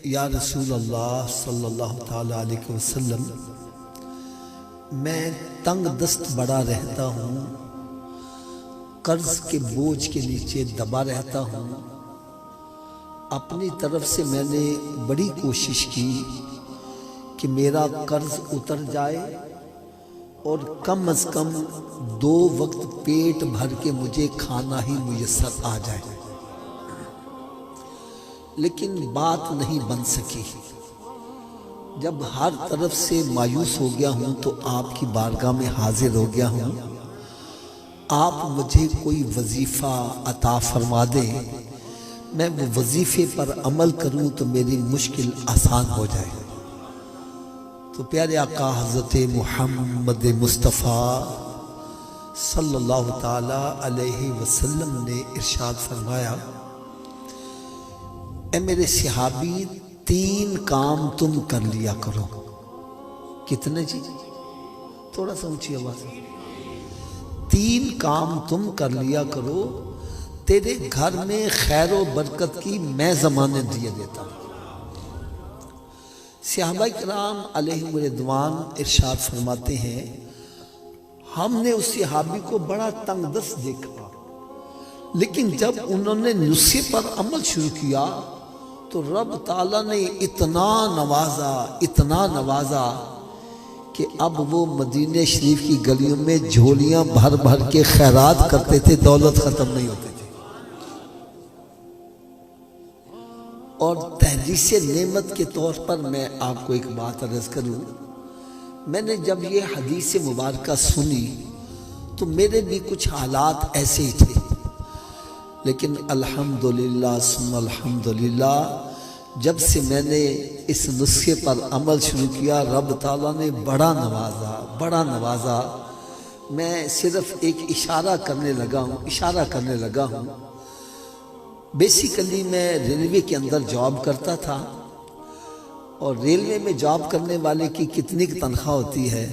یا رسول اللہ صلی اللہ تعالی علیہ وسلم، میں تنگ دست بڑا رہتا ہوں، قرض کے بوجھ کے نیچے دبا رہتا ہوں۔ اپنی طرف سے میں نے بڑی کوشش کی کہ میرا قرض اتر جائے اور کم از کم 2 وقت پیٹ بھر کے مجھے کھانا ہی میسر آ جائے، لیکن بات نہیں بن سکی۔ جب ہر طرف سے مایوس ہو گیا ہوں تو آپ کی بارگاہ میں حاضر ہو گیا ہوں۔ آپ مجھے کوئی وظیفہ عطا فرما دیں، میں وہ وظیفے پر عمل کروں تو میری مشکل آسان ہو جائے۔ تو پیارے آقا حضرت محمد مصطفیٰ صلی اللہ تعالی علیہ وسلم نے ارشاد فرمایا، اے میرے صحابی، 3 کام تم کر لیا کرو۔ کتنے جی؟ تھوڑا سا اونچی آواز۔ 3 کام تم کر لیا کرو، تیرے گھر میں خیر و برکت کی میں ضمانت دیے دیتا ہوں۔ صحابہ کرام علیہم رضوان ارشاد فرماتے ہیں، ہم نے اس صحابی کو بڑا تنگ دست دیکھا، لیکن جب انہوں نے نسخے پر عمل شروع کیا تو رب تعالیٰ نے اتنا نوازا کہ اب وہ مدینہ شریف کی گلیوں میں جھولیاں بھر بھر کے خیرات کرتے تھے، دولت ختم نہیں ہوتی تھی۔ اور تحریص نعمت کے طور پر میں آپ کو ایک بات عرض کروں، میں نے جب یہ حدیث مبارکہ سنی تو میرے بھی کچھ حالات ایسے ہی تھے، لیکن الحمدللہ ثم الحمدللہ جب سے میں نے اس نسخے پر عمل شروع کیا، رب تعالیٰ نے بڑا نوازا۔ میں صرف ایک اشارہ کرنے لگا ہوں۔ بیسیکلی میں ریلوے کے اندر جاب کرتا تھا، اور ریلوے میں جاب کرنے والے کی کتنی تنخواہ ہوتی ہے؟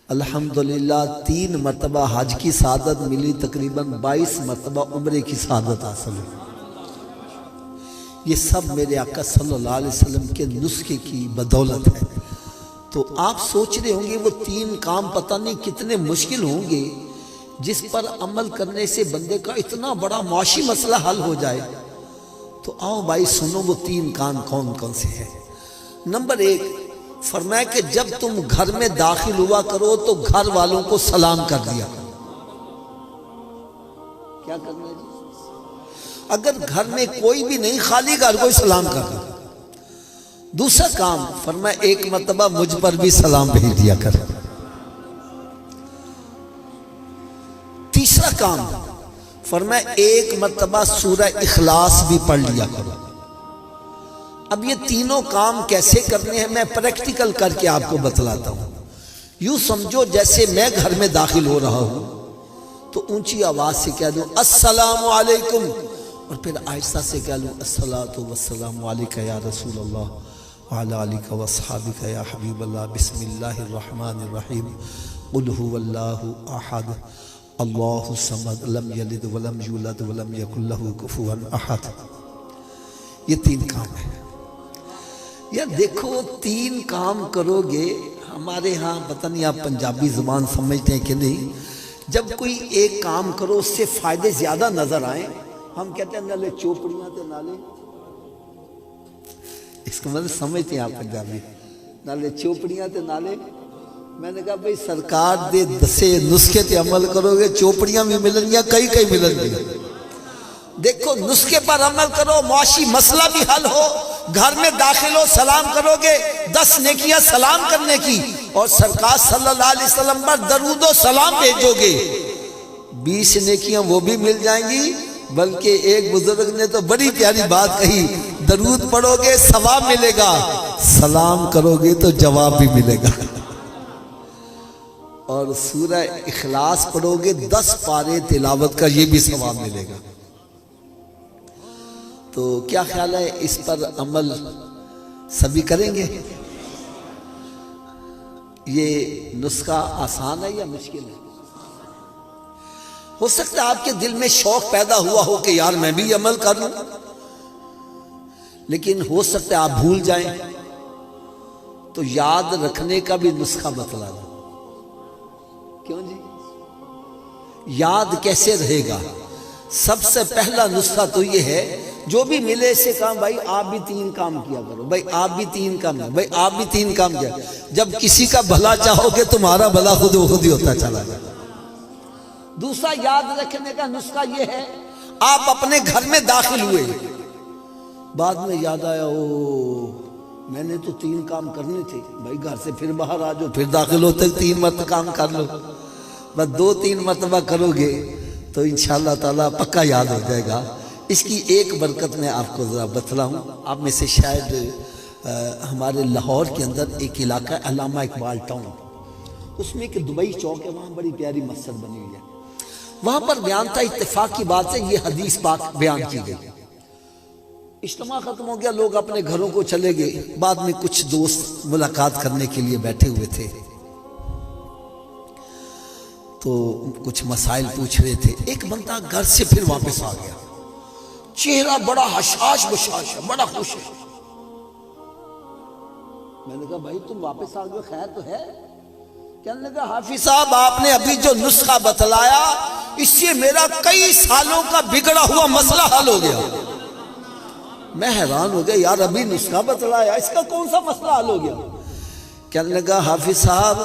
الحمدللہ 3 مرتبہ حج کی سعادت ملی، تقریباً 22 مرتبہ عمرے کی سعادت حاصل ہوئی۔ یہ سب میرے آقا صلی اللہ علیہ وسلم کے نسخے کی بدولت ہے۔ تو آپ سوچ رہے ہوں گے وہ 3 کام پتہ نہیں کتنے مشکل ہوں گے جس پر عمل کرنے سے بندے کا اتنا بڑا معاشی مسئلہ حل ہو جائے۔ تو آؤ بھائی سنو وہ 3 کام کون کون سے ہیں۔ نمبر 1، فرمایا کہ جب تم گھر میں داخل ہوا کرو تو گھر والوں کو سلام کر دیا کرو۔ کیا کرنا ہے جی؟ اگر گھر میں کوئی بھی نہیں، خالی گھر کو سلام کر دو۔ دوسرا کام فرمایا 1 مرتبہ مجھ پر بھی سلام بھیج دیا کر۔ تیسرا کام فرمایا 1 مرتبہ سورہ اخلاص بھی پڑھ لیا کرو۔ اب یہ تینوں کام کیسے کرنے ہیں میں پریکٹیکل کر کے آپ کو بتلاتا ہوں۔ یوں سمجھو جیسے میں گھر میں داخل ہو رہا ہوں تو اونچی آواز سے کہہ دوں السلام علیکم، اور پھر آہستہ سے کہہ لوں الصلاۃ والسلام علیک یا رسول اللہ وعلی آلک واصحابک یا حبیب اللہ، بسم اللہ الرحمن الرحیم، قل هو اللہ احد اللہ الصمد لم یلد ولم یولد ولم یکن لہ کفوا احد۔ یہ 3 کام ہیں۔ یار دیکھو 3 کام کرو گے، ہمارے ہاں پتہ نہیں آپ پنجابی زبان سمجھتے ہیں کہ نہیں، جب کوئی ایک کام کرو اس سے فائدے زیادہ نظر آئیں، ہم کہتے ہیں نالے چوپڑیاں تے نالے، اس کو مطلب سمجھتے ہیں آپ پنجابی، نالے چوپڑیاں تے نالے۔ میں نے کہا بھئی سرکار دے دسے نسخے تے عمل کرو گے، چوپڑیاں بھی ملن گیا، کئی ملن گیا۔ دیکھو نسخے پر عمل کرو، معاشی مسئلہ بھی حل ہو، گھر میں داخل ہو سلام کرو گے، 10 نیکیاں سلام کرنے کی، اور سرکار صلی اللہ علیہ وسلم پر درود و سلام بھیجو گے، 20 نیکیاں وہ بھی مل جائیں گی۔ بلکہ ایک بزرگ نے تو بڑی پیاری بات کہی، درود پڑھو گے ثواب ملے گا، سلام کرو گے تو جواب بھی ملے گا، اور سورہ اخلاص پڑھو گے 10 پارے تلاوت کا یہ بھی ثواب ملے گا۔ تو کیا خیال ہے اس پر عمل سبھی کریں گے؟ یہ نسخہ آسان ہے یا مشکل ہے؟ ہو سکتا ہے آپ کے دل میں شوق پیدا ہوا ہو کہ یار میں بھی عمل کر لوں، لیکن ہو سکتا ہے آپ بھول جائیں، تو یاد رکھنے کا بھی نسخہ بتلا دو۔ کیوں جی؟ یاد کیسے رہے گا؟ سب سے پہلا نسخہ تو یہ ہے، جو بھی ملے سے کہا بھائی آپ بھی 3 کام کیا کرو، بھائی آپ بھی 3 کام کیا، بھائی آپ بھی 3 کام کیا۔ جب کسی کا بھلا چاہو گے تمہارا بھلا خود ہی ہوتا چلا جائے۔ دوسرا یاد رکھنے کا نسخہ یہ ہے، آپ اپنے گھر میں داخل ہوئے، بعد میں یاد آیا میں نے تو 3 کام کرنے تھے، بھائی گھر سے پھر باہر آ جاؤ، پھر داخل ہوتے 3 مرتبہ کام کر لو۔ بس 2-3 مرتبہ کرو گے تو انشاءاللہ تعالیٰ پکا یاد ہو جائے گا۔ اس کی ایک برکت میں آپ کو ذرا بتلاؤں۔ آپ میں سے شاید ہمارے لاہور کے اندر ایک علاقہ ہے علامہ اقبال ٹاؤن، اس میں ایک دبئی چوک ہے، وہاں بڑی پیاری مسجد بنی ہوئی ہے۔ وہاں پر بیان تھا، اتفاق کی بات ہے یہ حدیث پاک بیان کی گئی۔ اجتماع ختم ہو گیا، لوگ اپنے گھروں کو چلے گئے، بعد میں کچھ دوست ملاقات کرنے کے لیے بیٹھے ہوئے تھے، تو کچھ مسائل پوچھ رہے تھے۔ ایک بندہ گھر سے پھر واپس آ گیا، چہرہ بڑا حشاش بشاش ہے، بڑا خوش ہے۔ میں نے کہا بھائی تم واپس آ گئے، خیر تو ہے؟ کہنے لگا حافظ صاحب آپ نے ابھی جو نسخہ بتلایا اس سے میرا کئی سالوں کا بگڑا ہوا مسئلہ حل ہو گیا۔ میں حیران ہو گیا، یار ابھی نسخہ بتلایا، اس کا کون سا مسئلہ حل ہو گیا؟ کہنے لگا حافظ صاحب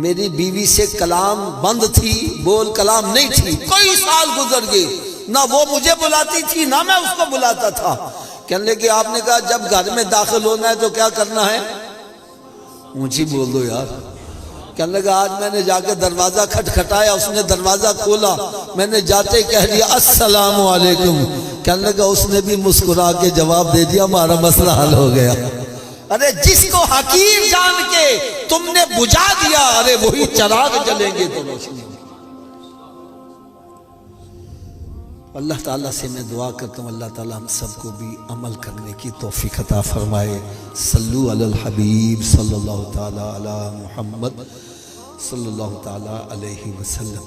میری بیوی سے کلام بند تھی، بول کلام نہیں تھی، کئی سال گزر گئے، نہ وہ مجھے بلاتی تھی نہ میں اس کو بلاتا تھا۔ کہنے لگے آپ نے کہا جب گھر میں داخل ہونا ہے تو کیا کرنا ہے؟ اونچی بول دو یار۔ کہنے لگا آج میں نے جا کے دروازہ کھٹکھٹایا، اس نے دروازہ کھولا، میں نے جاتے ہی کہہ دیا السلام علیکم۔ کہنے لگا اس نے بھی مسکرا کے جواب دے دیا ہمارا مسئلہ حل ہو گیا۔ ارے جس کو حقیر جان کے تم نے بجھا دیا، ارے وہی چراغ جلیں گے تو روشنی۔ اللہ تعالیٰ سے میں دعا کرتا ہوں اللہ تعالیٰ ہم سب کو بھی عمل کرنے کی توفیق عطا فرمائے۔ صلو علی الحبیب صلی اللہ تعالیٰ علی محمد صلی اللہ تعالیٰ علیہ وسلم۔